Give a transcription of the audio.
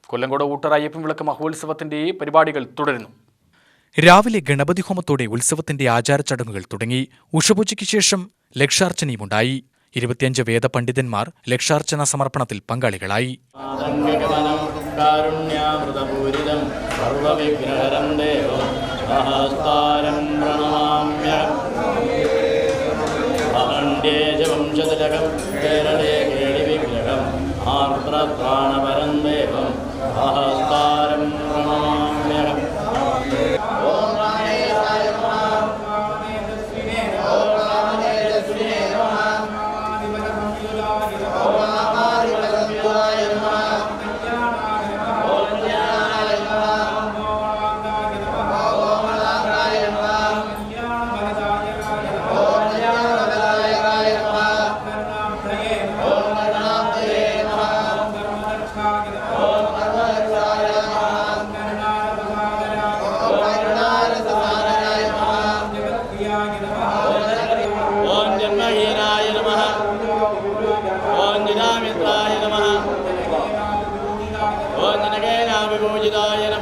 കൊല്ലങ്കോട് ഊട്ടർ അയ്യപ്പൻ വിളക്ക് മഹോത്സവത്തിന്റെ പരിപാടികൾ തുടരുന്നു. രാവിലെ ഗണപതി ഹോമത്തോടെ ഉത്സവത്തിന്റെ ആചാരച്ചടങ്ങുകൾ തുടങ്ങി. ഉഷപൂജയ്ക്ക് ശേഷം ലക്ഷാർച്ചനയുമുണ്ടായി. 25 വേദപണ്ഡിതന്മാർ ലക്ഷാർച്ചന സമർപ്പണത്തിൽ പങ്കാളികളായി. ओम जनगेनाभिभूजिताय नमः।